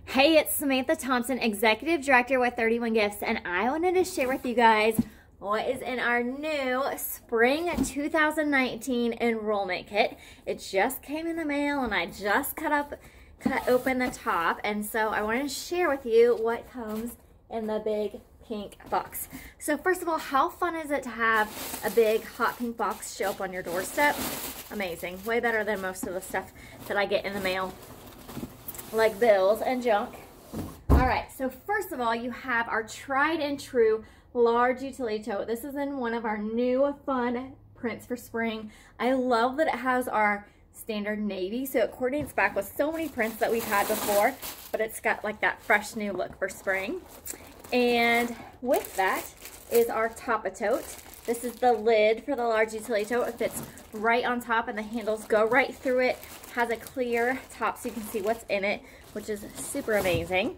Hey, it's Samantha Thompson, Executive Director with 31 Gifts, and I wanted to share with you guys what is in our new Spring 2019 Enrollment Kit. It just came in the mail, and I just cut open the top, and so I wanted to share with you what comes in the big pink box. So first of all, how fun is it to have a big hot pink box show up on your doorstep? Amazing. Way better than most of the stuff that I get in the mail, like bills and junk. All right, so first of all, you have our tried and true large utility tote. This is in one of our new fun prints for spring. I love that it has our standard navy, so it coordinates back with so many prints that we've had before, but it's got like that fresh new look for spring. And with that is our Tote tote. This is the lid for the large utility tote. It fits right on top and the handles go right through it. Has a clear top so you can see what's in it, which is super amazing.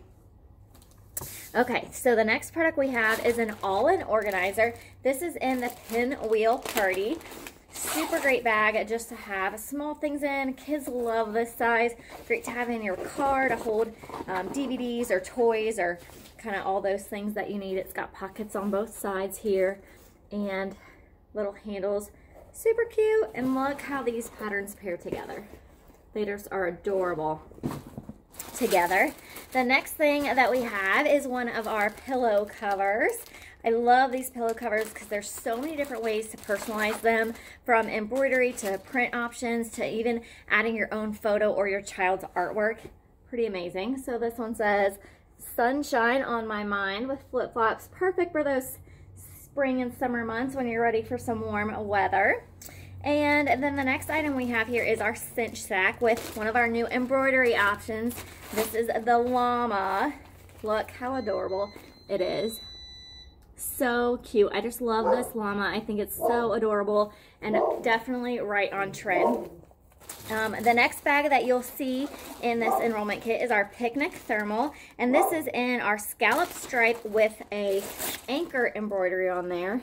Okay, so the next product we have is an all-in organizer. This is in the Pinwheel Party. Super great bag just to have small things in. Kids love this size. Great to have in your car to hold DVDs or toys or kind of all those things that you need. It's got pockets on both sides here and little handles. Super cute, and look how these patterns pair together. They just are adorable together. The next thing that we have is one of our pillow covers. I love these pillow covers because there's so many different ways to personalize them, from embroidery to print options to even adding your own photo or your child's artwork. Pretty amazing. So this one says, "Sunshine on my mind" with flip-flops. Perfect for those spring and summer months when you're ready for some warm weather. And then the next item we have here is our cinch sack with one of our new embroidery options. This is the llama. Look how adorable it is. So cute. I just love this llama. I think it's so adorable and definitely right on trend. The next bag that you'll see in this enrollment kit is our picnic thermal, and this is in our scallop stripe with a anchor embroidery on there.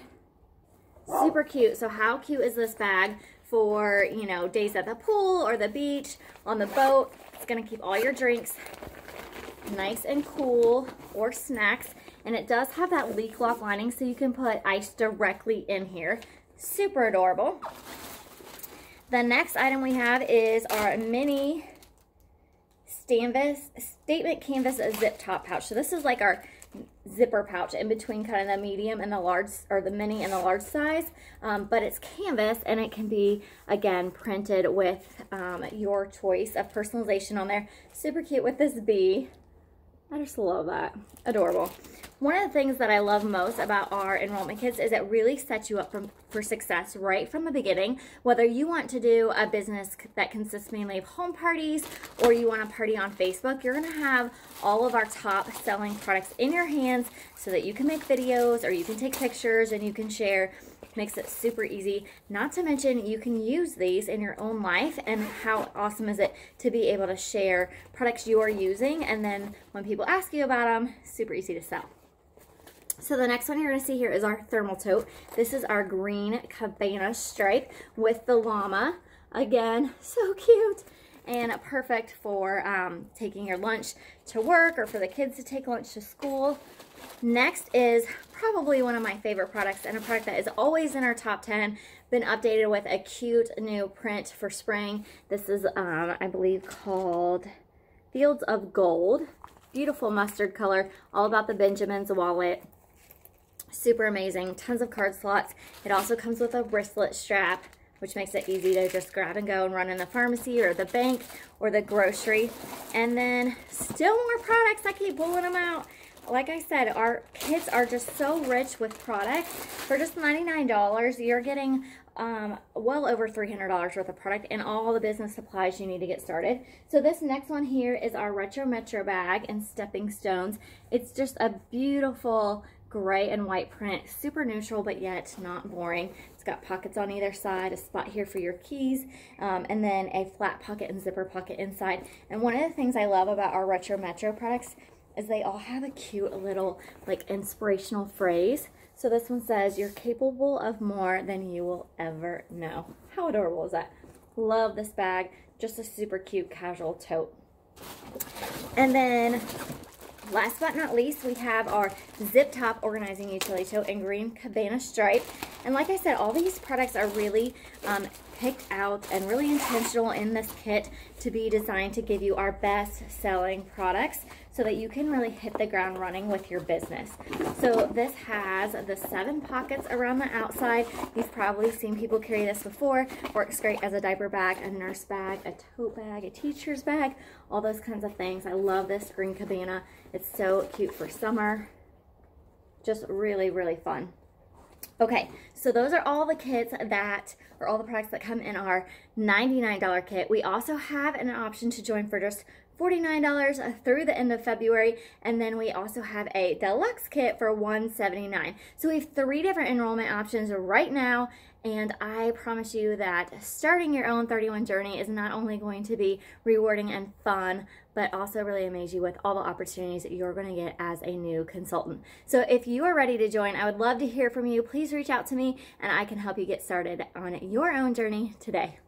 Super cute. So how cute is this bag for, you know, days at the pool or the beach, on the boat? It's going to keep all your drinks nice and cool, or snacks. And it does have that leak lock lining so you can put ice directly in here. Super adorable. The next item we have is our mini statement canvas zip top pouch. So this is like our zipper pouch in between kind of the medium and the large, or the mini and the large size, but it's canvas and it can be, again, printed with your choice of personalization on there. Super cute with this bee. I just love that. Adorable. One of the things that I love most about our enrollment kits is it really sets you up for success right from the beginning. Whether you want to do a business that consists mainly of home parties or you want to party on Facebook, you're going to have all of our top selling products in your hands so that you can make videos or you can take pictures and you can share. Makes it super easy. Not to mention you can use these in your own life, and how awesome is it to be able to share products you are using, and then when people ask you about them, super easy to sell. So the next one you're going to see here is our thermal tote. This is our green Cabana stripe with the llama. Again, so cute and perfect for taking your lunch to work or for the kids to take lunch to school. Next is probably one of my favorite products, and a product that is always in our top 10, been updated with a cute new print for spring. This is, I believe, called Fields of Gold. Beautiful mustard color, all about the Benjamin's wallet. Super amazing, tons of card slots. It also comes with a wristlet strap, which makes it easy to just grab and go and run in the pharmacy or the bank or the grocery. And then still more products, I keep pulling them out. Like I said, our kits are just so rich with products. For just $99, you're getting well over $300 worth of product and all the business supplies you need to get started. So this next one here is our Retro Metro bag in Stepping Stones. It's just a beautiful gray and white print, super neutral but yet not boring. It's got pockets on either side, a spot here for your keys, and then a flat pocket and zipper pocket inside. And one of the things I love about our Retro Metro products is they all have a cute little like inspirational phrase. So this one says, "You're capable of more than you will ever know." How adorable is that? Love this bag. Just a super cute casual tote. And then last but not least, we have our zip top organizing utility tote in green Cabana stripe. And like I said, all these products are really picked out and really intentional in this kit to be designed to give you our best selling products so that you can really hit the ground running with your business. So this has the 7 pockets around the outside. You've probably seen people carry this before. Works great as a diaper bag, a nurse bag, a tote bag, a teacher's bag, all those kinds of things. I love this green Cabana. It's so cute for summer. Just really, really fun. Okay, so those are all the kits that, or all the products that come in our $99 kit. We also have an option to join for just $49 through the end of February, and then we also have a deluxe kit for $179. So we have 3 different enrollment options right now, and I promise you that starting your own 31 journey is not only going to be rewarding and fun, but also really amaze you with all the opportunities that you're going to get as a new consultant. So if you are ready to join, I would love to hear from you. Please reach out to me and I can help you get started on your own journey today.